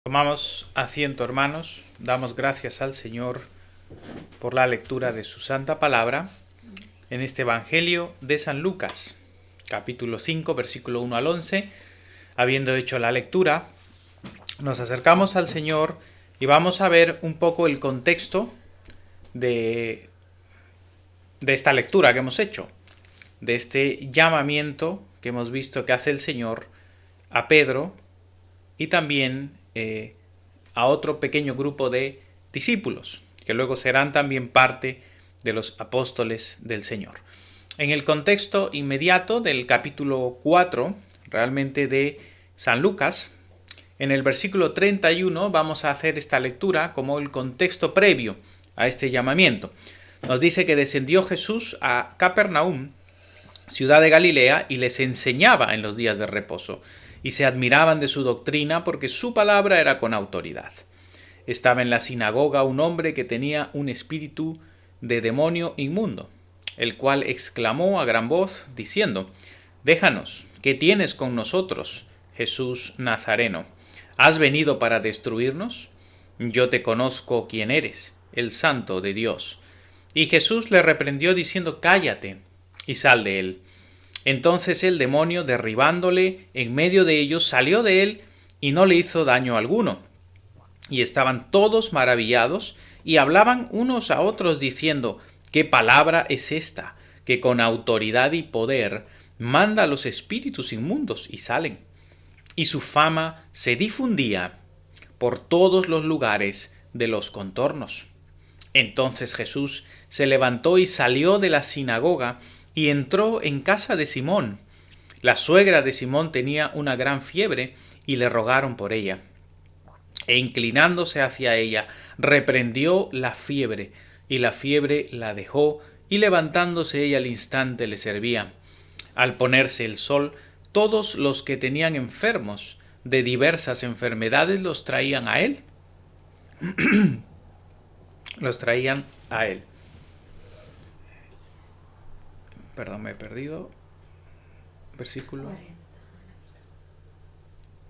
Tomamos asiento, hermanos, damos gracias al Señor por la lectura de su santa palabra en este Evangelio de San Lucas, capítulo 5, versículo 1 al 11. Habiendo hecho la lectura, nos acercamos al Señor y vamos a ver un poco el contexto de esta lectura que hemos hecho, de este llamamiento que hemos visto que hace el Señor a Pedro y también a otro pequeño grupo de discípulos, que luego serán también parte de los apóstoles del Señor. En el contexto inmediato del capítulo 4, realmente de San Lucas, en el versículo 31 vamos a hacer esta lectura como el contexto previo a este llamamiento. Nos dice que descendió Jesús a Capernaum, ciudad de Galilea, y les enseñaba en los días de reposo, y se admiraban de su doctrina porque su palabra era con autoridad. Estaba en la sinagoga un hombre que tenía un espíritu de demonio inmundo, el cual exclamó a gran voz, diciendo: «Déjanos, ¿qué tienes con nosotros, Jesús Nazareno? ¿Has venido para destruirnos? Yo te conozco quién eres, el Santo de Dios». Y Jesús le reprendió diciendo: «Cállate y sal de él». Entonces el demonio, derribándole en medio de ellos, salió de él y no le hizo daño alguno. Y estaban todos maravillados y hablaban unos a otros diciendo: «¿Qué palabra es esta, que con autoridad y poder manda a los espíritus inmundos y salen?» Y su fama se difundía por todos los lugares de los contornos. Entonces Jesús se levantó y salió de la sinagoga y entró en casa de Simón. La suegra de Simón tenía una gran fiebre y le rogaron por ella. E inclinándose hacia ella, reprendió la fiebre, y la fiebre la dejó, y levantándose ella al instante le servía. Al ponerse el sol, todos los que tenían enfermos de diversas enfermedades los traían a él. Los traían a él. Perdón, me he perdido. Versículo.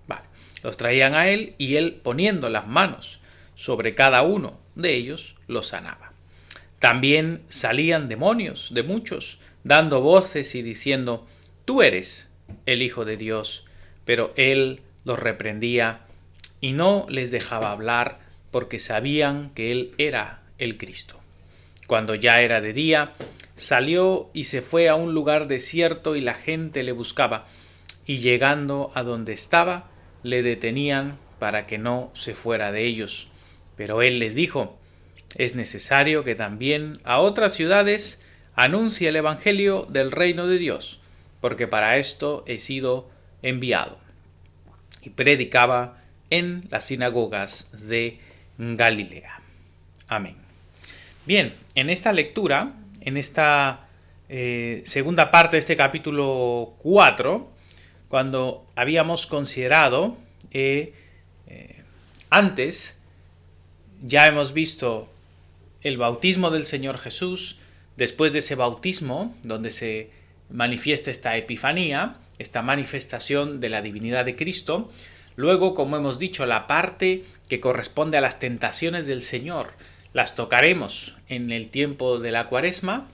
Vale. Los traían a él y él, poniendo las manos sobre cada uno de ellos, los sanaba. También salían demonios de muchos, dando voces y diciendo: «Tú eres el Hijo de Dios». Pero él los reprendía y no les dejaba hablar, porque sabían que él era el Cristo. Cuando ya era de día, salió y se fue a un lugar desierto, y la gente le buscaba, y llegando a donde estaba, le detenían para que no se fuera de ellos. Pero él les dijo: «Es necesario que también a otras ciudades anuncie el evangelio del reino de Dios, porque para esto he sido enviado». Y predicaba en las sinagogas de Galilea. Amén. Bien, en esta lectura, en esta segunda parte de este capítulo 4, cuando habíamos considerado antes, ya hemos visto el bautismo del Señor Jesús. Después de ese bautismo, donde se manifiesta esta epifanía, esta manifestación de la divinidad de Cristo. Luego, como hemos dicho, la parte que corresponde a las tentaciones del Señor las tocaremos en el tiempo de la Cuaresma.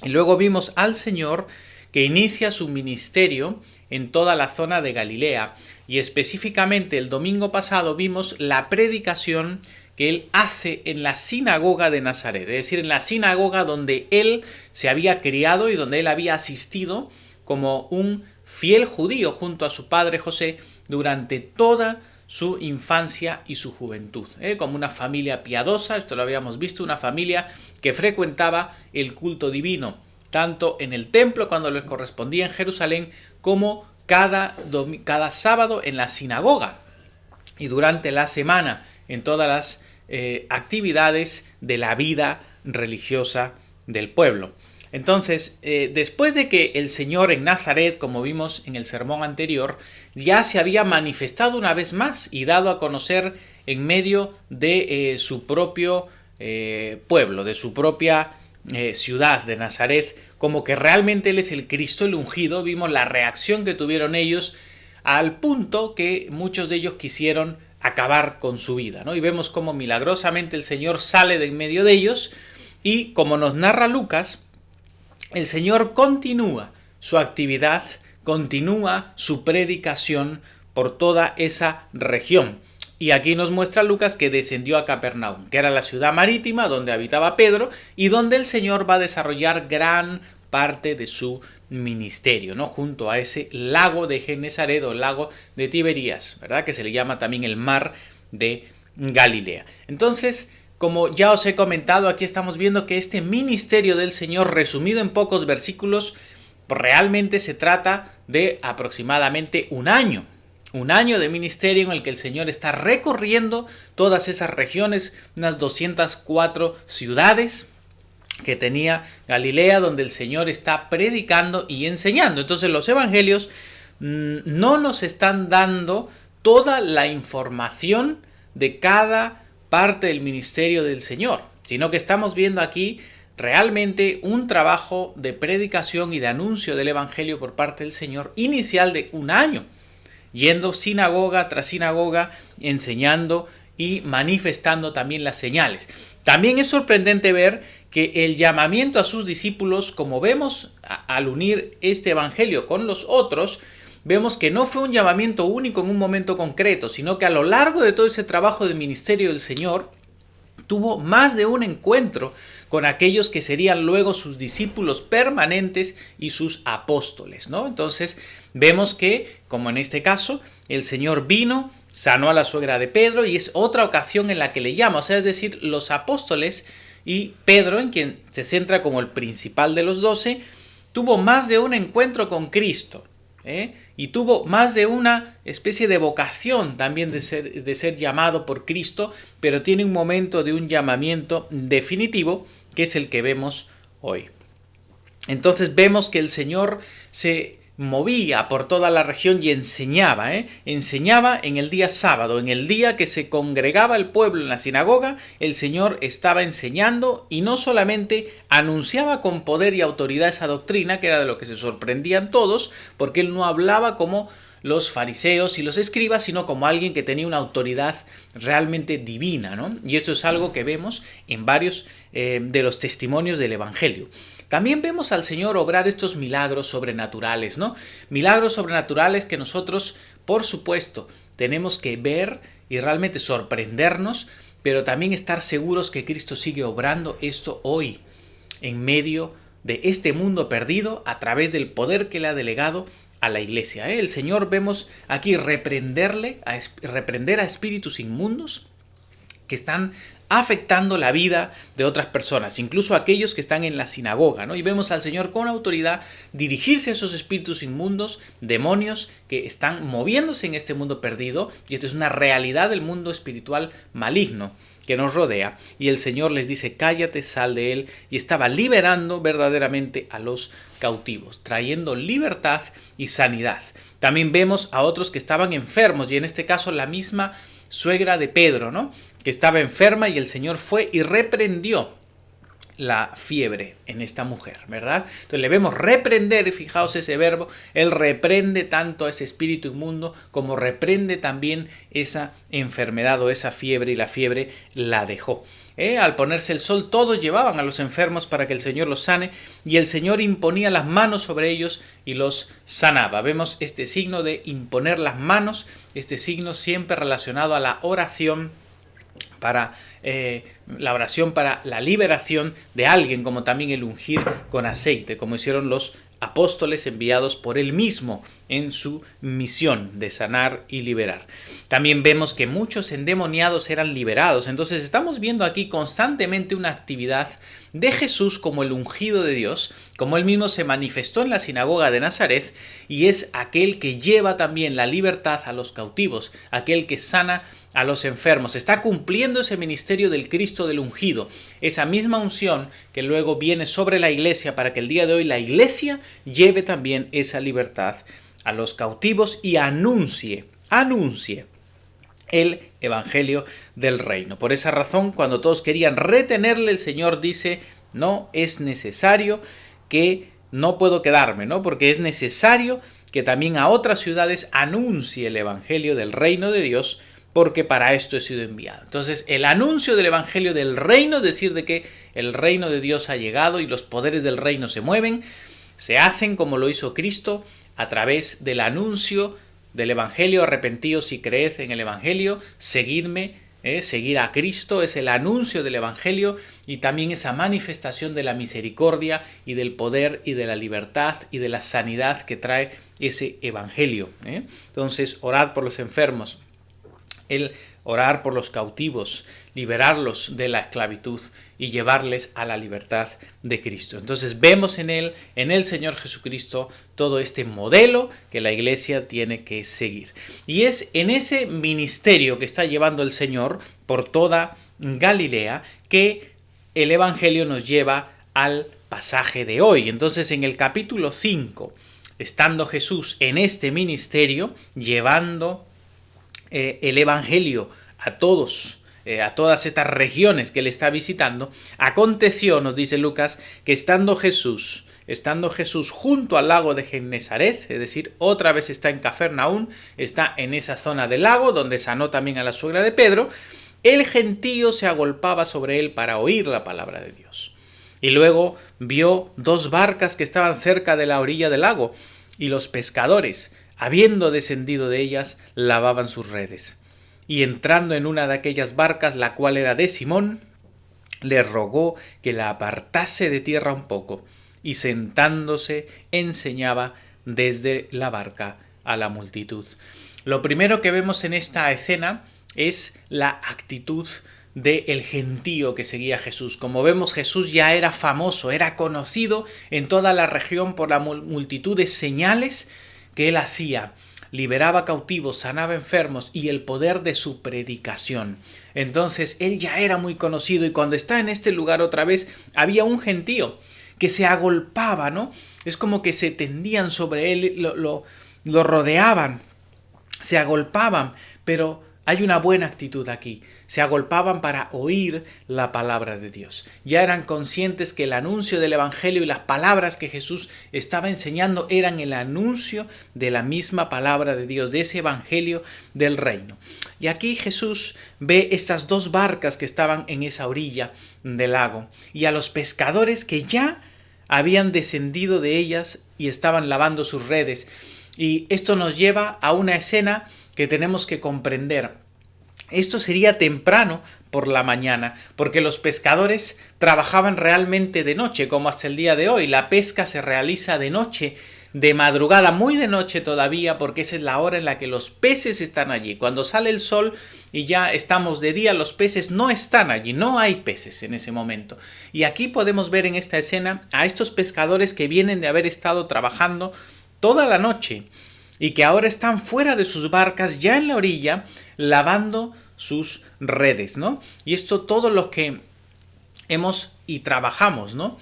Y luego vimos al Señor que inicia su ministerio en toda la zona de Galilea, y específicamente el domingo pasado vimos la predicación que él hace en la sinagoga de Nazaret, es decir, en la sinagoga donde él se había criado y donde él había asistido como un fiel judío junto a su padre José durante toda su infancia y su juventud, como una familia piadosa. Esto lo habíamos visto, una familia que frecuentaba el culto divino, tanto en el templo cuando les correspondía en Jerusalén, como cada sábado en la sinagoga, y durante la semana en todas las actividades de la vida religiosa del pueblo. Entonces, después de que el Señor en Nazaret, como vimos en el sermón anterior, ya se había manifestado una vez más y dado a conocer en medio de su propio pueblo, de su propia ciudad de Nazaret, como que realmente Él es el Cristo, el ungido. Vimos la reacción que tuvieron ellos, al punto que muchos de ellos quisieron acabar con su vida, ¿no? Y vemos cómo milagrosamente el Señor sale de en medio de ellos y, como nos narra Lucas, el Señor continúa su actividad, continúa su predicación por toda esa región. Y aquí nos muestra Lucas que descendió a Capernaum, que era la ciudad marítima donde habitaba Pedro y donde el Señor va a desarrollar gran parte de su ministerio, ¿no? Junto a ese lago de Genesaret o lago de Tiberías, ¿verdad? Que se le llama también el mar de Galilea. Entonces, como ya os he comentado, aquí estamos viendo que este ministerio del Señor, resumido en pocos versículos, realmente se trata de aproximadamente un año de ministerio en el que el Señor está recorriendo todas esas regiones, unas 204 ciudades que tenía Galilea, donde el Señor está predicando y enseñando. Entonces los evangelios no nos están dando toda la información de cada parte del ministerio del Señor, sino que estamos viendo aquí realmente un trabajo de predicación y de anuncio del evangelio por parte del Señor inicial de un año, yendo sinagoga tras sinagoga, enseñando y manifestando también las señales. También es sorprendente ver que el llamamiento a sus discípulos, como vemos al unir este evangelio con los otros, vemos que no fue un llamamiento único en un momento concreto, sino que a lo largo de todo ese trabajo de ministerio del Señor, tuvo más de un encuentro con aquellos que serían luego sus discípulos permanentes y sus apóstoles, ¿no? Entonces vemos que, como en este caso, el Señor vino, sanó a la suegra de Pedro y es otra ocasión en la que le llama, o sea, es decir, los apóstoles y Pedro, en quien se centra como el principal de los 12, tuvo más de un encuentro con Cristo, y tuvo más de una especie de vocación también de ser llamado por Cristo, pero tiene un momento de un llamamiento definitivo que es el que vemos hoy. Entonces vemos que el Señor se movía por toda la región y enseñaba, enseñaba en el día sábado, en el día que se congregaba el pueblo en la sinagoga, el Señor estaba enseñando y no solamente anunciaba con poder y autoridad esa doctrina, que era de lo que se sorprendían todos, porque él no hablaba como los fariseos y los escribas, sino como alguien que tenía una autoridad realmente divina, ¿no? Y eso es algo que vemos en varios de los testimonios del Evangelio. También vemos al Señor obrar estos milagros sobrenaturales, ¿no? Milagros sobrenaturales que nosotros, por supuesto, tenemos que ver y realmente sorprendernos, pero también estar seguros que Cristo sigue obrando esto hoy, en medio de este mundo perdido, a través del poder que le ha delegado a la iglesia. El Señor, vemos aquí reprender a espíritus inmundos que están afectando la vida de otras personas, incluso aquellos que están en la sinagoga, ¿no? Y vemos al Señor con autoridad dirigirse a esos espíritus inmundos, demonios que están moviéndose en este mundo perdido, y esto es una realidad del mundo espiritual maligno que nos rodea, y el Señor les dice: cállate, sal de él, y estaba liberando verdaderamente a los cautivos, trayendo libertad y sanidad. También vemos a otros que estaban enfermos, y en este caso la misma suegra de Pedro, ¿no?, que estaba enferma, y el Señor fue y reprendió la fiebre en esta mujer, ¿verdad? Entonces le vemos reprender, y fijaos ese verbo, él reprende tanto a ese espíritu inmundo como reprende también esa enfermedad o esa fiebre, y la fiebre la dejó. Al ponerse el sol, todos llevaban a los enfermos para que el Señor los sane, y el Señor imponía las manos sobre ellos y los sanaba. Vemos este signo de imponer las manos, este signo siempre relacionado a la oración, para la oración para la liberación de alguien, como también el ungir con aceite, como hicieron los apóstoles enviados por él mismo en su misión de sanar y liberar. También vemos que muchos endemoniados eran liberados. Entonces estamos viendo aquí constantemente una actividad de Jesús como el ungido de Dios, como él mismo se manifestó en la sinagoga de Nazaret, y es aquel que lleva también la libertad a los cautivos, aquel que sana a los enfermos. Está cumpliendo ese ministerio del Cristo del ungido, esa misma unción que luego viene sobre la iglesia para que el día de hoy la iglesia lleve también esa libertad a los cautivos y anuncie el evangelio del reino. Por esa razón, cuando todos querían retenerle, el Señor dice: no es necesario, que no puedo quedarme, ¿no? Porque es necesario que también a otras ciudades anuncie el evangelio del reino de Dios, porque para esto he sido enviado. Entonces, el anuncio del Evangelio del reino, es decir, de que el reino de Dios ha llegado y los poderes del reino se mueven, se hacen como lo hizo Cristo a través del anuncio del Evangelio. Arrepentíos y creed en el Evangelio, seguidme. Seguir a Cristo es el anuncio del Evangelio y también esa manifestación de la misericordia y del poder y de la libertad y de la sanidad que trae ese Evangelio. Entonces, orad por los enfermos, el orar por los cautivos, liberarlos de la esclavitud y llevarles a la libertad de Cristo. Entonces vemos en el Señor Jesucristo, todo este modelo que la Iglesia tiene que seguir. Y es en ese ministerio que está llevando el Señor por toda Galilea que el Evangelio nos lleva al pasaje de hoy. Entonces en el capítulo 5, estando Jesús en este ministerio, llevando el Evangelio a todas estas regiones que él está visitando, aconteció, nos dice Lucas, que estando Jesús junto al lago de Genesaret, es decir, otra vez está en Cafarnaún, está en esa zona del lago donde sanó también a la suegra de Pedro, el gentío se agolpaba sobre él para oír la palabra de Dios. Y luego vio 2 barcas que estaban cerca de la orilla del lago, y los pescadores, habiendo descendido de ellas, lavaban sus redes. Y entrando en una de aquellas barcas, la cual era de Simón, le rogó que la apartase de tierra un poco, y sentándose enseñaba desde la barca a la multitud. Lo primero que vemos en esta escena es la actitud del gentío que seguía a Jesús. Como vemos, Jesús ya era famoso, era conocido en toda la región por la multitud de señales que él hacía. Liberaba cautivos, sanaba enfermos y el poder de su predicación. Entonces él ya era muy conocido, y cuando está en este lugar otra vez había un gentío que se agolpaba, ¿no? Es como que se tendían sobre él, lo rodeaban, se agolpaban, pero hay una buena actitud aquí. Se agolpaban para oír la palabra de Dios. Ya eran conscientes que el anuncio del Evangelio y las palabras que Jesús estaba enseñando eran el anuncio de la misma palabra de Dios, de ese Evangelio del reino. Y aquí Jesús ve estas 2 barcas que estaban en esa orilla del lago y a los pescadores que ya habían descendido de ellas y estaban lavando sus redes. Y esto nos lleva a una escena que tenemos que comprender. Esto sería temprano por la mañana, porque los pescadores trabajaban realmente de noche, como hasta el día de hoy. La pesca se realiza de noche, de madrugada, muy de noche todavía, porque esa es la hora en la que los peces están allí. Cuando sale el sol y ya estamos de día, los peces no están allí, no hay peces en ese momento. Y aquí podemos ver en esta escena a estos pescadores que vienen de haber estado trabajando toda la noche y que ahora están fuera de sus barcas, ya en la orilla, lavando sus redes, ¿no? Y esto todo lo que hemos y trabajamos, ¿no?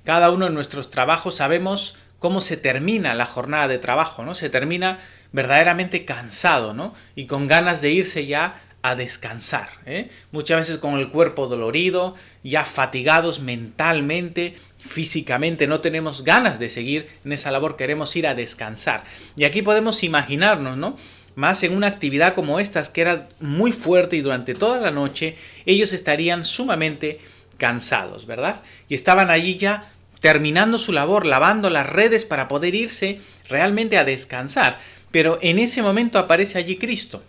Cada uno en nuestros trabajos sabemos cómo se termina la jornada de trabajo, ¿no? Se termina verdaderamente cansado, ¿no? Y con ganas de irse ya a descansar, muchas veces con el cuerpo dolorido, ya fatigados mentalmente, físicamente, no tenemos ganas de seguir en esa labor, queremos ir a descansar. Y aquí podemos imaginarnos, ¿no? Más en una actividad como estas, que era muy fuerte y durante toda la noche, ellos estarían sumamente cansados, ¿verdad? Y estaban allí ya terminando su labor, lavando las redes para poder irse realmente a descansar. Pero en ese momento aparece allí Cristo.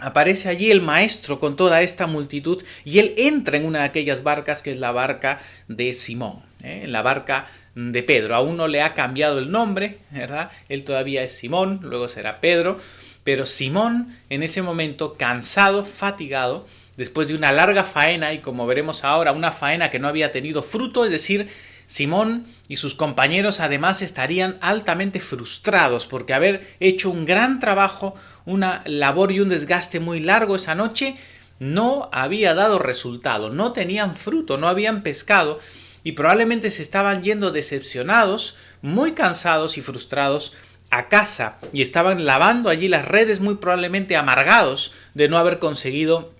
Aparece allí el maestro con toda esta multitud y él entra en una de aquellas barcas que es la barca de Simón, la barca de Pedro. Aún no le ha cambiado el nombre, ¿verdad? Él todavía es Simón, luego será Pedro, pero Simón en ese momento, cansado, fatigado, después de una larga faena, y como veremos ahora, una faena que no había tenido fruto, es decir, Simón y sus compañeros además estarían altamente frustrados porque haber hecho un gran trabajo, una labor y un desgaste muy largo esa noche, no había dado resultado, no tenían fruto, no habían pescado y probablemente se estaban yendo decepcionados, muy cansados y frustrados a casa y estaban lavando allí las redes muy probablemente amargados de no haber conseguido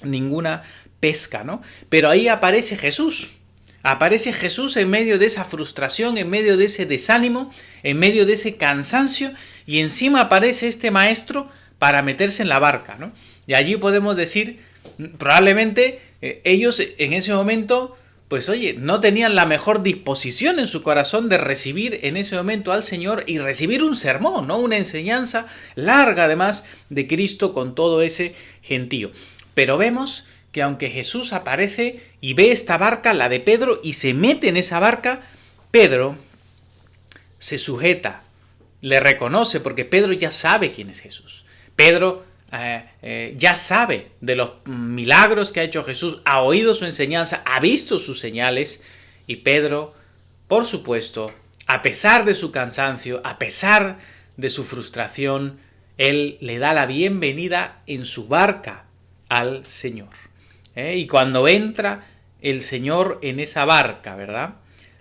ninguna pesca, ¿no? Pero ahí aparece Jesús. Aparece Jesús en medio de esa frustración, en medio de ese desánimo, en medio de ese cansancio, y encima aparece este maestro para meterse en la barca, ¿no? Y allí podemos decir, probablemente ellos en ese momento, pues oye, no tenían la mejor disposición en su corazón de recibir en ese momento al Señor y recibir un sermón, ¿no? Una enseñanza larga además de Cristo con todo ese gentío. Pero vemos que aunque Jesús aparece y ve esta barca, la de Pedro, y se mete en esa barca, Pedro se sujeta, le reconoce, porque Pedro ya sabe quién es Jesús. Pedro ya sabe de los milagros que ha hecho Jesús, ha oído su enseñanza, ha visto sus señales, y Pedro, por supuesto, a pesar de su cansancio, a pesar de su frustración, él le da la bienvenida en su barca al Señor. Y cuando entra el Señor en esa barca, ¿verdad?,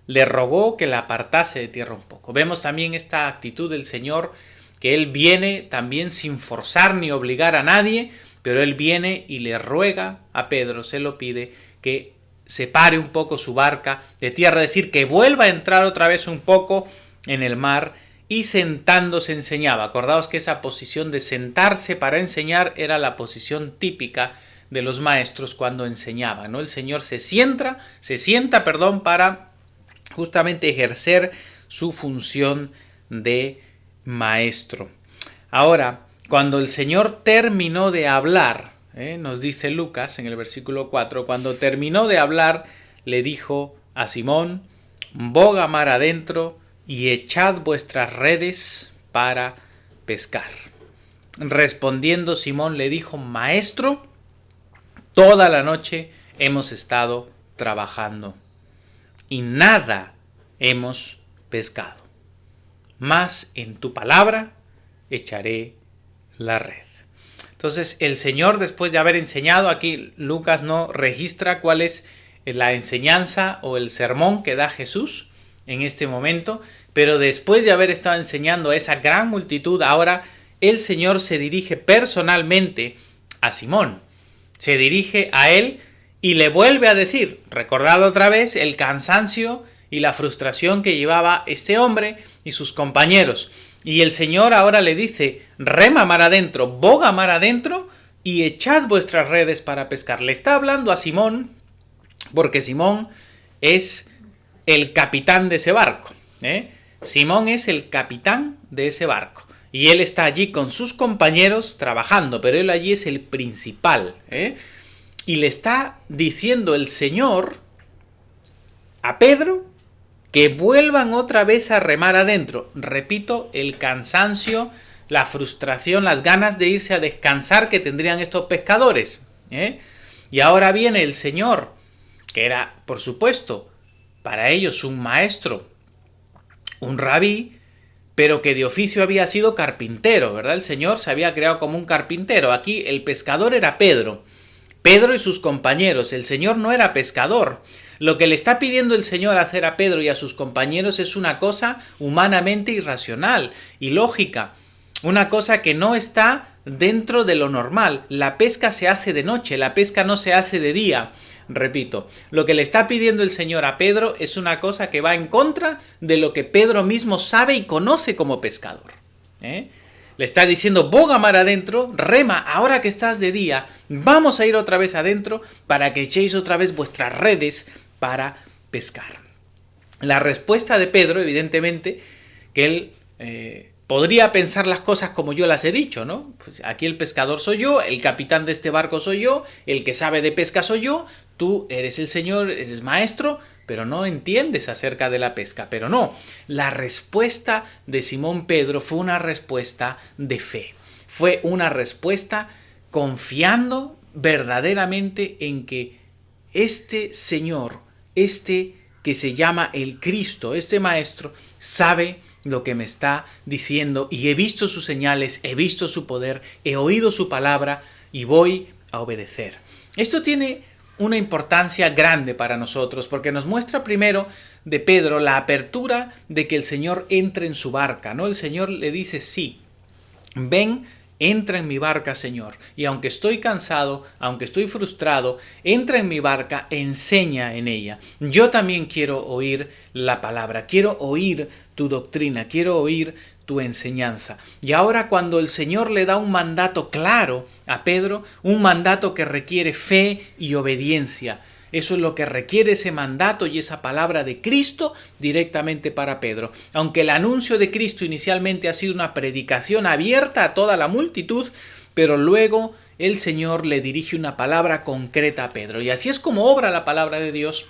le rogó que la apartase de tierra un poco. Vemos también esta actitud del Señor, que Él viene también sin forzar ni obligar a nadie, pero Él viene y le ruega a Pedro, se lo pide, que separe un poco su barca de tierra, es decir, que vuelva a entrar otra vez un poco en el mar, y sentándose enseñaba. Acordaos que esa posición de sentarse para enseñar era la posición típica de los maestros cuando enseñaban, ¿no? El Señor se sienta, para justamente ejercer su función de maestro. Ahora, cuando el Señor terminó de hablar, nos dice Lucas en el versículo 4, cuando terminó de hablar, le dijo a Simón: boga mar adentro y echad vuestras redes para pescar. Respondiendo Simón le dijo: Maestro, toda la noche hemos estado trabajando y nada hemos pescado, mas en tu palabra echaré la red. Entonces el Señor, después de haber enseñado, aquí Lucas no registra cuál es la enseñanza o el sermón que da Jesús en este momento, pero después de haber estado enseñando a esa gran multitud, ahora el Señor se dirige personalmente a Simón, se dirige a él y le vuelve a decir, recordad otra vez el cansancio y la frustración que llevaba este hombre y sus compañeros. Y el Señor ahora le dice: rema mar adentro, boga mar adentro y echad vuestras redes para pescar. Le está hablando a Simón, porque Simón es el capitán de ese barco. Simón es el capitán de ese barco. Y él está allí con sus compañeros trabajando, pero él allí es el principal. Y le está diciendo el Señor a Pedro que vuelvan otra vez a remar adentro. Repito, el cansancio, la frustración, las ganas de irse a descansar que tendrían estos pescadores. Y ahora viene el Señor, que era, por supuesto, para ellos un maestro, un rabí, pero que de oficio había sido carpintero, ¿verdad? El Señor se había creado como un carpintero. Aquí el pescador era Pedro y sus compañeros. El Señor no era pescador. Lo que le está pidiendo el Señor hacer a Pedro y a sus compañeros es una cosa humanamente irracional y lógica. Una cosa que no está dentro de lo normal. La pesca se hace de noche, la pesca no se hace de día. Repito, lo que le está pidiendo el Señor a Pedro es una cosa que va en contra de lo que Pedro mismo sabe y conoce como pescador. Le está diciendo: boga mar adentro, rema, ahora que estás de día, vamos a ir otra vez adentro para que echéis otra vez vuestras redes para pescar. La respuesta de Pedro, evidentemente, que él podría pensar las cosas como yo las he dicho, ¿no? Pues aquí el pescador soy yo, el capitán de este barco soy yo, el que sabe de pesca soy yo, tú eres el Señor, eres maestro, pero no entiendes acerca de la pesca. Pero no, la respuesta de Simón Pedro fue una respuesta de fe. Fue una respuesta confiando verdaderamente en que este Señor, este que se llama el Cristo, este maestro, sabe lo que me está diciendo y he visto sus señales, he visto su poder, he oído su palabra y voy a obedecer. Esto tiene una importancia grande para nosotros porque nos muestra primero de Pedro la apertura de que el Señor entre en su barca, ¿no? El Señor le dice: sí, ven, entra en mi barca, Señor, y aunque estoy cansado, aunque estoy frustrado, entra en mi barca, enseña en ella. Yo también quiero oír la palabra, quiero oír tu doctrina, quiero oír tu enseñanza. Y ahora cuando el Señor le da un mandato claro a Pedro, un mandato que requiere fe y obediencia. Eso es lo que requiere ese mandato y esa palabra de Cristo directamente para Pedro. Aunque el anuncio de Cristo inicialmente ha sido una predicación abierta a toda la multitud, pero luego el Señor le dirige una palabra concreta a Pedro. Y así es como obra la palabra de Dios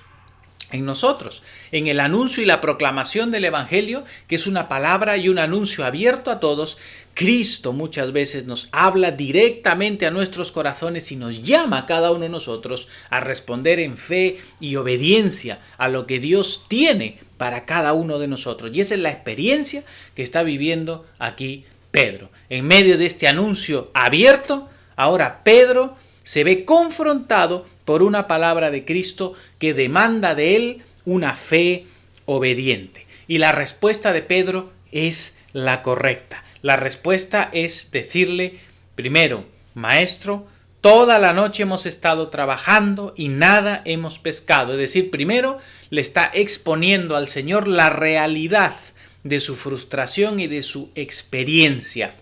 en nosotros, en el anuncio y la proclamación del Evangelio, que es una palabra y un anuncio abierto a todos. Cristo muchas veces nos habla directamente a nuestros corazones y nos llama a cada uno de nosotros a responder en fe y obediencia a lo que Dios tiene para cada uno de nosotros. Y esa es la experiencia que está viviendo aquí Pedro. En medio de este anuncio abierto, ahora Pedro se ve confrontado por una palabra de Cristo que demanda de él una fe obediente. Y la respuesta de Pedro es la correcta. La respuesta es decirle, primero, Maestro, toda la noche hemos estado trabajando y nada hemos pescado. Es decir, primero le está exponiendo al Señor la realidad de su frustración y de su experiencia.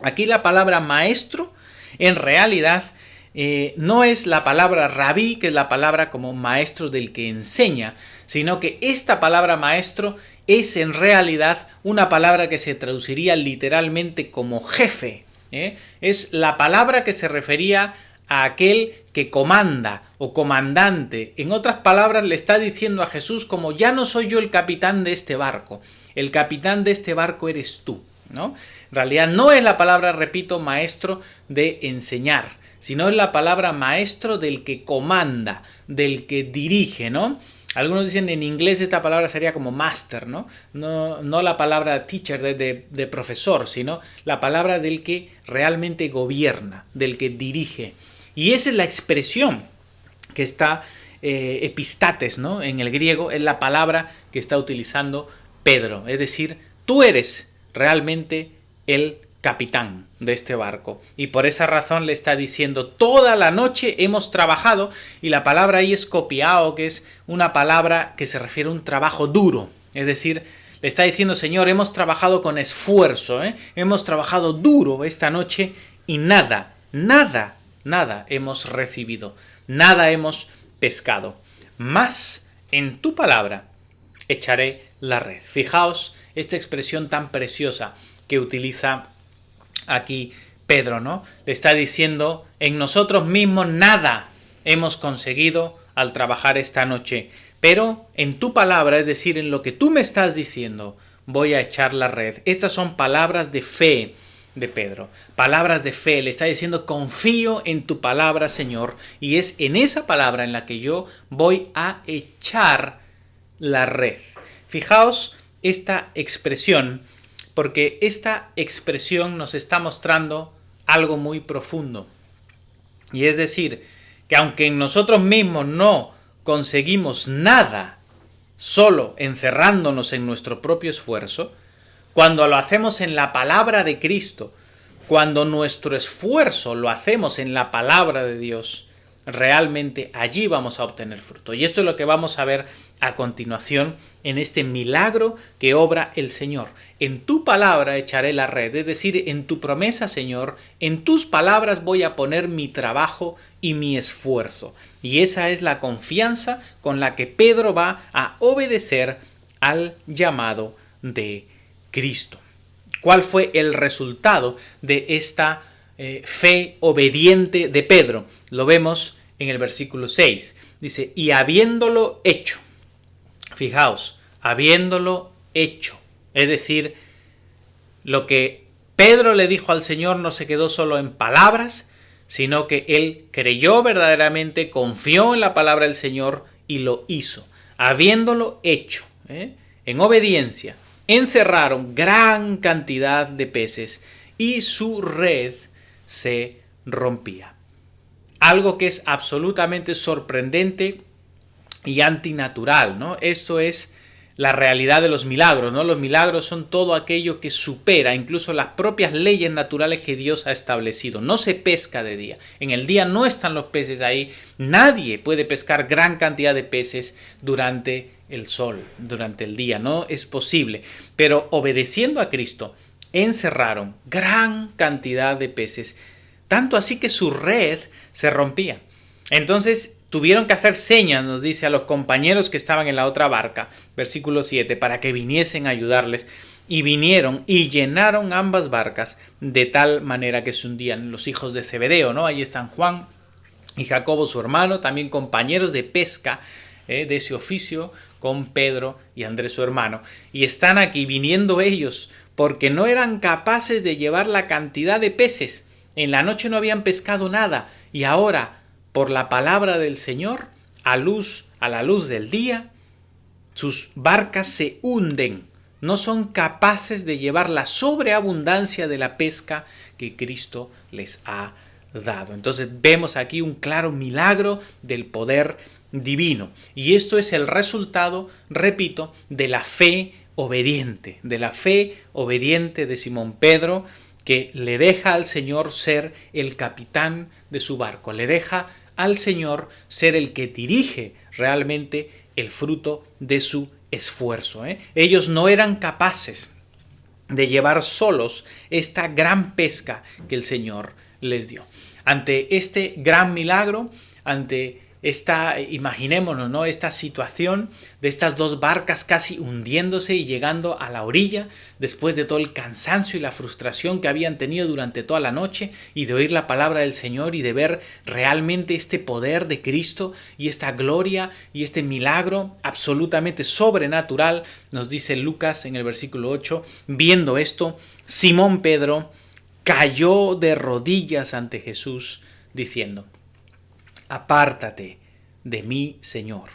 Aquí la palabra maestro en realidad no es la palabra rabí, que es la palabra como maestro del que enseña, sino que esta palabra maestro es en realidad una palabra que se traduciría literalmente como jefe. Es la palabra que se refería a aquel que comanda o comandante. En otras palabras, le está diciendo a Jesús como ya no soy yo el capitán de este barco, el capitán de este barco eres tú, ¿no? En realidad no es la palabra, repito, maestro de enseñar, sino es la palabra maestro del que comanda, del que dirige, ¿no? Algunos dicen en inglés esta palabra sería como master, ¿no? No la palabra teacher de profesor, sino la palabra del que realmente gobierna, del que dirige. Y esa es la expresión que está epistates, ¿no? En el griego es la palabra que está utilizando Pedro. Es decir, tú eres realmente el capitán de este barco. Y por esa razón le está diciendo, toda la noche hemos trabajado, y la palabra ahí es copiao, que es una palabra que se refiere a un trabajo duro. Es decir, le está diciendo, Señor, hemos trabajado con esfuerzo, hemos trabajado duro esta noche y nada hemos recibido, nada hemos pescado. Mas en tu palabra echaré la red. Fijaos esta expresión tan preciosa que utiliza aquí Pedro, ¿no? Le está diciendo, en nosotros mismos nada hemos conseguido al trabajar esta noche, pero en tu palabra, es decir, en lo que tú me estás diciendo, voy a echar la red. Estas son palabras de fe de Pedro, palabras de fe. Le está diciendo, confío en tu palabra, Señor, y es en esa palabra en la que yo voy a echar la red. Fijaos esta expresión, porque esta expresión nos está mostrando algo muy profundo. Y es decir, que aunque en nosotros mismos no conseguimos nada, solo encerrándonos en nuestro propio esfuerzo, cuando lo hacemos en la palabra de Cristo, cuando nuestro esfuerzo lo hacemos en la palabra de Dios, realmente allí vamos a obtener fruto. Y esto es lo que vamos a ver a continuación en este milagro que obra el Señor. En tu palabra echaré la red, es decir, en tu promesa, Señor, en tus palabras voy a poner mi trabajo y mi esfuerzo. Y esa es la confianza con la que Pedro va a obedecer al llamado de Cristo. ¿Cuál fue el resultado de esta fe obediente de Pedro? Lo vemos en el versículo 6. Dice, y habiéndolo hecho. Fijaos, habiéndolo hecho. Es decir, lo que Pedro le dijo al Señor no se quedó solo en palabras, sino que él creyó verdaderamente, confió en la palabra del Señor y lo hizo. Habiéndolo hecho, en obediencia, encerraron gran cantidad de peces y su red se rompía. Algo que es absolutamente sorprendente y antinatural, ¿no? Esto es la realidad de los milagros, ¿no? Los milagros son todo aquello que supera incluso las propias leyes naturales que Dios ha establecido. No se pesca de día. En el día no están los peces ahí. Nadie puede pescar gran cantidad de peces durante el sol durante el día, no es posible. Pero obedeciendo a Cristo, encerraron gran cantidad de peces, tanto así que su red se rompía. Entonces tuvieron que hacer señas, nos dice, a los compañeros que estaban en la otra barca, versículo 7, para que viniesen a ayudarles. Y vinieron y llenaron ambas barcas de tal manera que se hundían. Los hijos de Zebedeo, ¿no? Ahí están Juan y Jacobo su hermano, también compañeros de pesca de ese oficio con Pedro y Andrés su hermano. Y están aquí viniendo ellos porque no eran capaces de llevar la cantidad de peces. En la noche no habían pescado nada y ahora, por la palabra del Señor, a la luz del día, sus barcas se hunden. No son capaces de llevar la sobreabundancia de la pesca que Cristo les ha dado. Entonces vemos aquí un claro milagro del poder divino. Y esto es el resultado, repito, de la fe obediente, de Simón Pedro, que le deja al Señor ser el capitán de su barco, le deja al Señor ser el que dirige realmente el fruto de su esfuerzo. Ellos no eran capaces de llevar solos esta gran pesca que el Señor les dio. Ante este gran milagro, ante esta, imaginémonos, ¿no?, esta situación de estas dos barcas casi hundiéndose y llegando a la orilla después de todo el cansancio y la frustración que habían tenido durante toda la noche y de oír la palabra del Señor y de ver realmente este poder de Cristo y esta gloria y este milagro absolutamente sobrenatural, nos dice Lucas en el versículo 8, viendo esto, Simón Pedro cayó de rodillas ante Jesús diciendo: apártate de mí, Señor,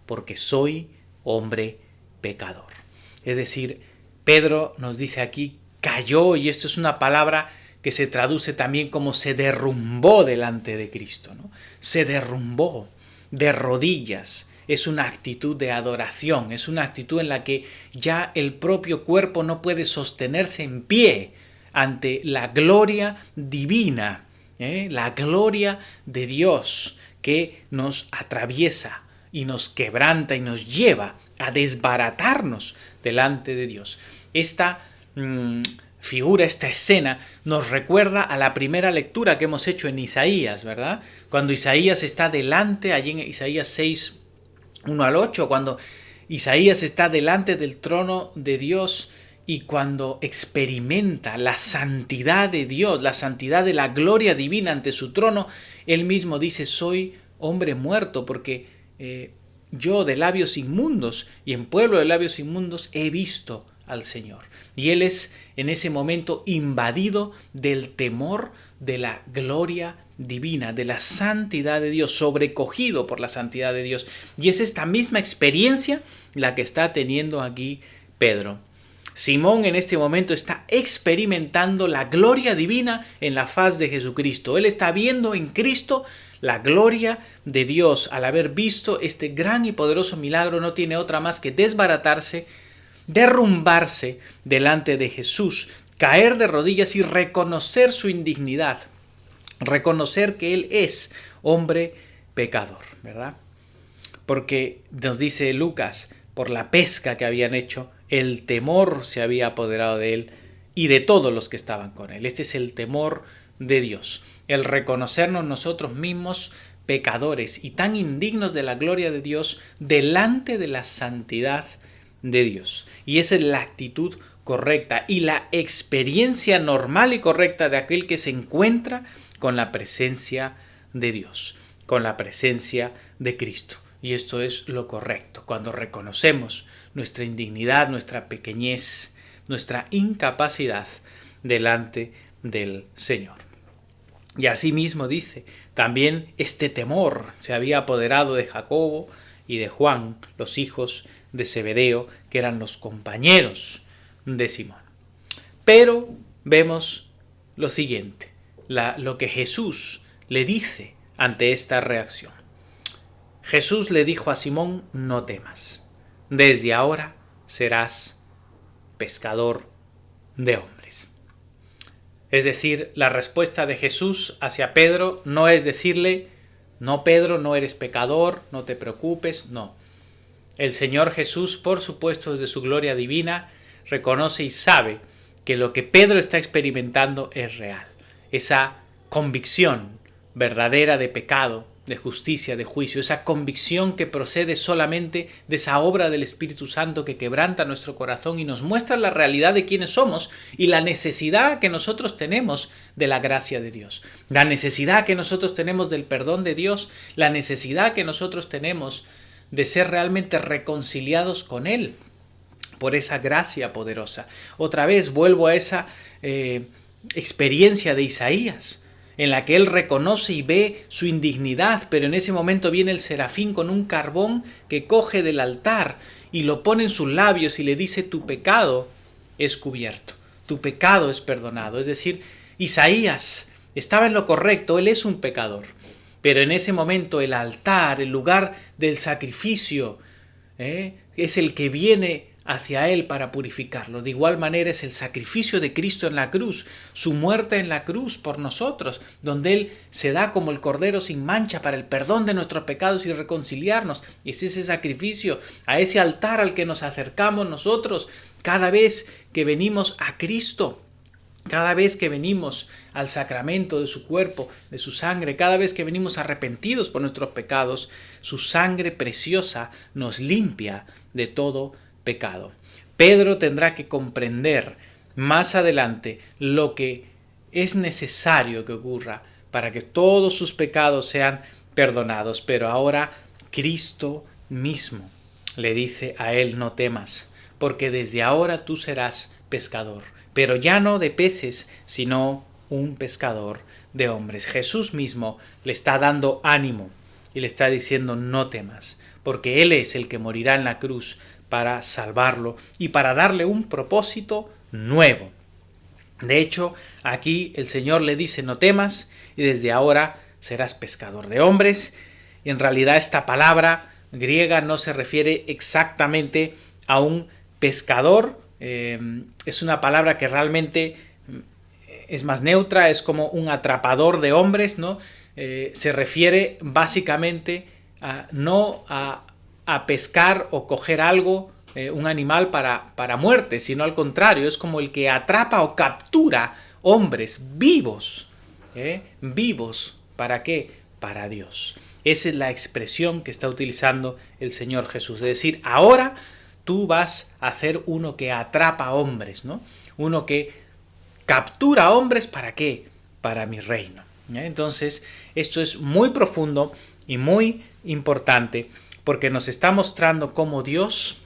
porque soy hombre pecador. Es decir, Pedro nos dice aquí, cayó, y esto es una palabra que se traduce también como se derrumbó delante de Cristo, ¿no? Se derrumbó de rodillas. Es una actitud de adoración, es una actitud en la que ya el propio cuerpo no puede sostenerse en pie ante la gloria divina, la gloria de Dios que nos atraviesa y nos quebranta y nos lleva a desbaratarnos delante de Dios. Esta figura, esta escena nos recuerda a la primera lectura que hemos hecho en Isaías, ¿verdad? Cuando Isaías está delante, allí en Isaías 6, 1 al 8, cuando Isaías está delante del trono de Dios y cuando experimenta la santidad de Dios, la santidad de la gloria divina ante su trono, él mismo dice: soy hombre muerto porque yo de labios inmundos y en pueblo de labios inmundos he visto al Señor. Y él es en ese momento invadido del temor de la gloria divina, de la santidad de Dios, sobrecogido por la santidad de Dios. Y es esta misma experiencia la que está teniendo aquí Pedro. Simón en este momento está experimentando la gloria divina en la faz de Jesucristo. Él está viendo en Cristo la gloria de Dios. Al haber visto este gran y poderoso milagro, no tiene otra más que desbaratarse, derrumbarse delante de Jesús, caer de rodillas y reconocer su indignidad, reconocer que Él es hombre pecador, ¿verdad? Porque nos dice Lucas, por la pesca que habían hecho, el temor se había apoderado de él y de todos los que estaban con él. Este es el temor de Dios, el reconocernos nosotros mismos pecadores y tan indignos de la gloria de Dios delante de la santidad de Dios. Y esa es la actitud correcta y la experiencia normal y correcta de aquel que se encuentra con la presencia de Dios, con la presencia de Cristo. Y esto es lo correcto, cuando reconocemos nuestra indignidad, nuestra pequeñez, nuestra incapacidad delante del Señor. Y asimismo dice, también este temor se había apoderado de Jacobo y de Juan, los hijos de Zebedeo, que eran los compañeros de Simón. Pero vemos lo siguiente, lo que Jesús le dice ante esta reacción. Jesús le dijo a Simón: no temas, desde ahora serás pescador de hombres. Es decir, la respuesta de Jesús hacia Pedro no es decirle: no, Pedro, no eres pecador, no te preocupes, no. El Señor Jesús, por supuesto, desde su gloria divina, reconoce y sabe que lo que Pedro está experimentando es real. Esa convicción verdadera de pecado, de justicia, de juicio, esa convicción que procede solamente de esa obra del Espíritu Santo que quebranta nuestro corazón y nos muestra la realidad de quiénes somos y la necesidad que nosotros tenemos de la gracia de Dios, la necesidad que nosotros tenemos del perdón de Dios, la necesidad que nosotros tenemos de ser realmente reconciliados con Él por esa gracia poderosa. Otra vez vuelvo a esa experiencia de Isaías, en la que él reconoce y ve su indignidad, pero en ese momento viene el serafín con un carbón que coge del altar y lo pone en sus labios y le dice: tu pecado es cubierto, tu pecado es perdonado. Es decir, Isaías estaba en lo correcto, él es un pecador, pero en ese momento el altar, el lugar del sacrificio, es el que viene hacia él para purificarlo. De igual manera es el sacrificio de Cristo en la cruz, su muerte en la cruz por nosotros, donde él se da como el cordero sin mancha para el perdón de nuestros pecados y reconciliarnos. Y es ese sacrificio, a ese altar al que nos acercamos nosotros cada vez que venimos a Cristo. Cada vez que venimos al sacramento de su cuerpo, de su sangre, cada vez que venimos arrepentidos por nuestros pecados, su sangre preciosa nos limpia de todo pecado. Pedro tendrá que comprender más adelante lo que es necesario que ocurra para que todos sus pecados sean perdonados, pero ahora Cristo mismo le dice a él: no temas, porque desde ahora tú serás pescador, pero ya no de peces, sino un pescador de hombres. Jesús mismo le está dando ánimo y le está diciendo: no temas, porque Él es el que morirá en la cruz para salvarlo y para darle un propósito nuevo. De hecho, aquí el Señor le dice: no temas, y desde ahora serás pescador de hombres. Y en realidad esta palabra griega no se refiere exactamente a un pescador, es una palabra que realmente es más neutra, es como un atrapador de hombres, ¿no? Se refiere básicamente no a pescar o coger algo, un animal para muerte, sino al contrario, es como el que atrapa o captura hombres vivos. ¿Vivos para qué? Para Dios. Esa es la expresión que está utilizando el Señor Jesús, es decir, ahora tú vas a ser uno que atrapa hombres, ¿no? Uno que captura hombres, ¿para qué? Para mi reino. Entonces, esto es muy profundo y muy importante, porque nos está mostrando cómo Dios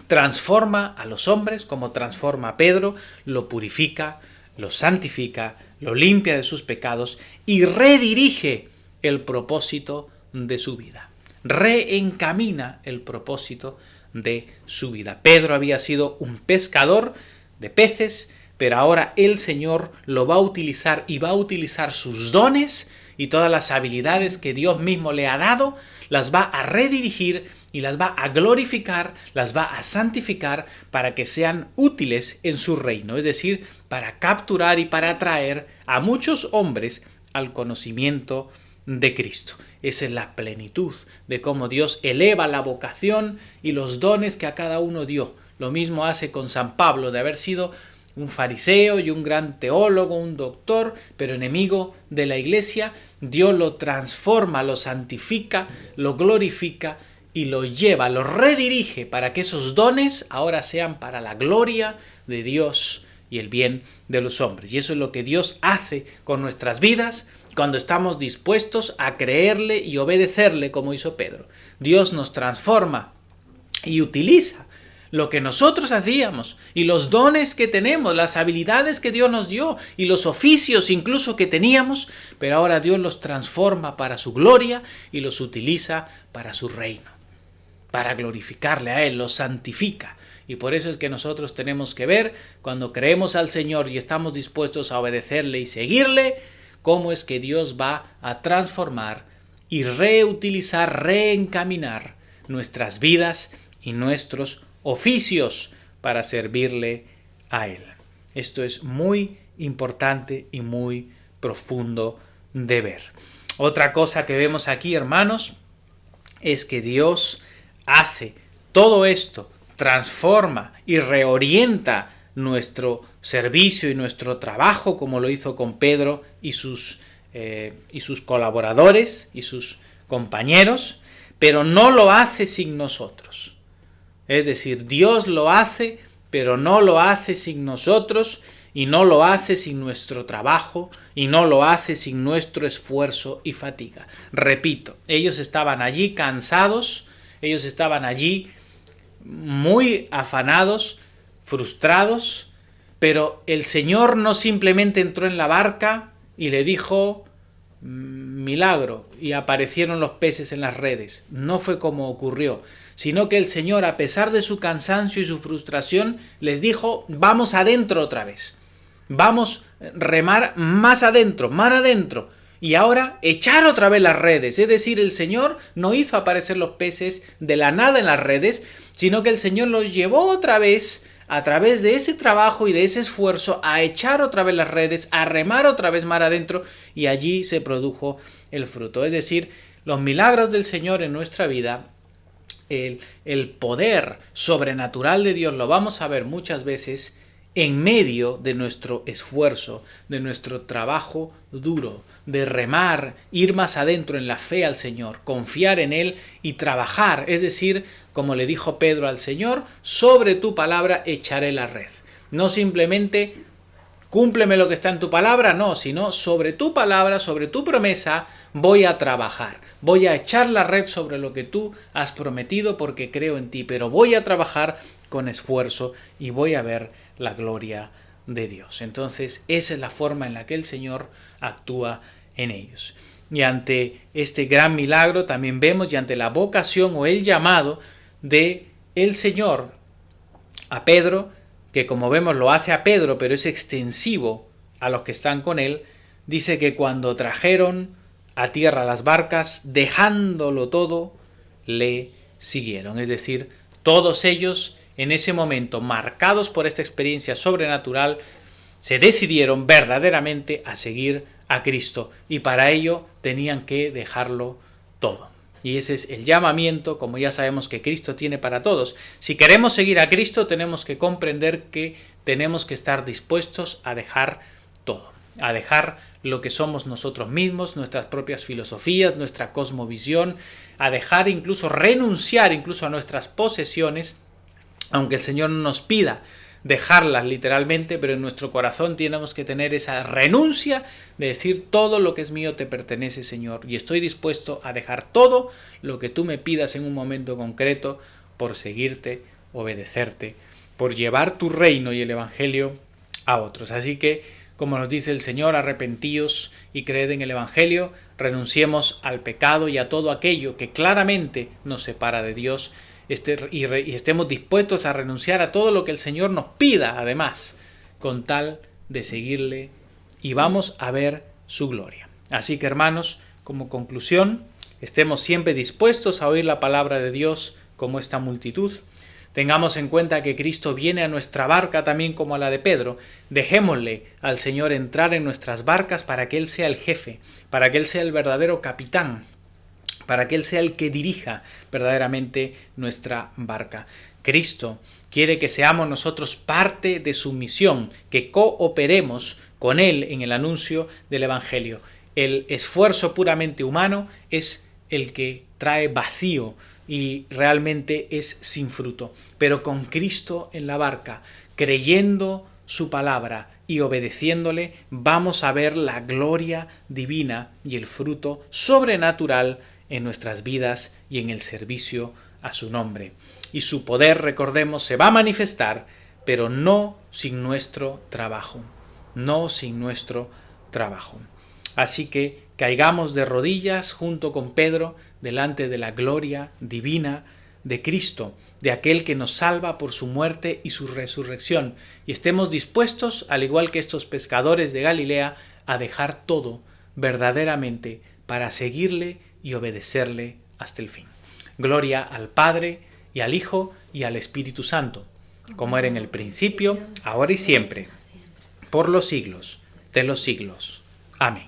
transforma a los hombres, cómo transforma a Pedro, lo purifica, lo santifica, lo limpia de sus pecados y redirige el propósito de su vida. Reencamina el propósito de su vida. Pedro había sido un pescador de peces, pero ahora el Señor lo va a utilizar y va a utilizar sus dones y todas las habilidades que Dios mismo le ha dado, las va a redirigir y las va a glorificar, las va a santificar para que sean útiles en su reino, es decir, para capturar y para atraer a muchos hombres al conocimiento de Cristo. Esa es la plenitud de cómo Dios eleva la vocación y los dones que a cada uno dio. Lo mismo hace con San Pablo, de haber sido un fariseo y un gran teólogo, un doctor, pero enemigo de la iglesia. Dios lo transforma, lo santifica, lo glorifica y lo lleva, lo redirige para que esos dones ahora sean para la gloria de Dios y el bien de los hombres. Y eso es lo que Dios hace con nuestras vidas cuando estamos dispuestos a creerle y obedecerle, como hizo Pedro. Dios nos transforma y utiliza lo que nosotros hacíamos y los dones que tenemos, las habilidades que Dios nos dio y los oficios incluso que teníamos, pero ahora Dios los transforma para su gloria y los utiliza para su reino, para glorificarle a Él, los santifica. Y por eso es que nosotros tenemos que ver, cuando creemos al Señor y estamos dispuestos a obedecerle y seguirle, cómo es que Dios va a transformar y reutilizar, reencaminar nuestras vidas y nuestros oficios para servirle a Él. Esto es muy importante y muy profundo de ver. Otra cosa que vemos aquí, hermanos, es que Dios hace todo esto transforma y reorienta nuestro servicio y nuestro trabajo, como lo hizo con Pedro y sus colaboradores y sus compañeros, pero no lo hace sin nosotros. Es decir, Dios lo hace, pero no lo hace sin nosotros, y no lo hace sin nuestro trabajo, y no lo hace sin nuestro esfuerzo y fatiga. Repito, ellos estaban allí cansados, ellos estaban allí muy afanados, frustrados, pero el Señor no simplemente entró en la barca y le dijo milagro y aparecieron los peces en las redes. No fue como ocurrió, sino que el Señor, a pesar de su cansancio y su frustración, les dijo: vamos adentro otra vez, vamos a remar más adentro, mar adentro, y ahora echar otra vez las redes. Es decir, el Señor no hizo aparecer los peces de la nada en las redes, sino que el Señor los llevó otra vez, a través de ese trabajo y de ese esfuerzo, a echar otra vez las redes, a remar otra vez mar adentro, y allí se produjo el fruto. Es decir, los milagros del Señor en nuestra vida, el poder sobrenatural de Dios, lo vamos a ver muchas veces en medio de nuestro esfuerzo, de nuestro trabajo duro, de remar, ir más adentro en la fe al Señor, confiar en Él y trabajar. Es decir, como le dijo Pedro al Señor: sobre tu palabra echaré la red. No simplemente cúmpleme lo que está en tu palabra, no, sino sobre tu palabra, sobre tu promesa, voy a trabajar. Voy a echar la red sobre lo que tú has prometido porque creo en ti, pero voy a trabajar con esfuerzo y voy a ver la gloria de Dios. Entonces, esa es la forma en la que el Señor actúa en ellos. Y ante este gran milagro también vemos, y ante la vocación o el llamado de el Señor a Pedro, que como vemos lo hace a Pedro, pero es extensivo a los que están con él, dice que cuando trajeron a tierra las barcas, dejándolo todo, le siguieron. Es decir, todos ellos en ese momento, marcados por esta experiencia sobrenatural, se decidieron verdaderamente a seguir a Cristo, y para ello tenían que dejarlo todo. Y ese es el llamamiento, como ya sabemos, que Cristo tiene para todos. Si queremos seguir a Cristo, tenemos que comprender que tenemos que estar dispuestos a dejar todo, a dejar lo que somos nosotros mismos, nuestras propias filosofías, nuestra cosmovisión, a dejar incluso, renunciar incluso a nuestras posesiones, aunque el Señor no nos pida dejarlas literalmente, pero en nuestro corazón tenemos que tener esa renuncia de decir: todo lo que es mío te pertenece, Señor, y estoy dispuesto a dejar todo lo que tú me pidas en un momento concreto por seguirte, obedecerte, por llevar tu reino y el Evangelio a otros. Así que, como nos dice el Señor, arrepentíos y creed en el Evangelio, renunciemos al pecado y a todo aquello que claramente nos separa de Dios, y estemos dispuestos a renunciar a todo lo que el Señor nos pida, además, con tal de seguirle, y vamos a ver su gloria. Así que, hermanos, como conclusión, estemos siempre dispuestos a oír la palabra de Dios como esta multitud. Tengamos en cuenta que Cristo viene a nuestra barca también como a la de Pedro. Dejémosle al Señor entrar en nuestras barcas para que Él sea el jefe, para que Él sea el verdadero capitán, para que Él sea el que dirija verdaderamente nuestra barca. Cristo quiere que seamos nosotros parte de su misión, que cooperemos con Él en el anuncio del Evangelio. El esfuerzo puramente humano es el que trae vacío y realmente es sin fruto. Pero con Cristo en la barca, creyendo su palabra y obedeciéndole, vamos a ver la gloria divina y el fruto sobrenatural en nuestras vidas y en el servicio a su nombre. Y su poder, recordemos, se va a manifestar, pero no sin nuestro trabajo. No sin nuestro trabajo. Así que caigamos de rodillas junto con Pedro delante de la gloria divina de Cristo, de aquel que nos salva por su muerte y su resurrección, y estemos dispuestos, al igual que estos pescadores de Galilea, a dejar todo verdaderamente para seguirle y obedecerle hasta el fin. Gloria al Padre, y al Hijo, y al Espíritu Santo, como era en el principio, ahora y siempre, por los siglos de los siglos. Amén.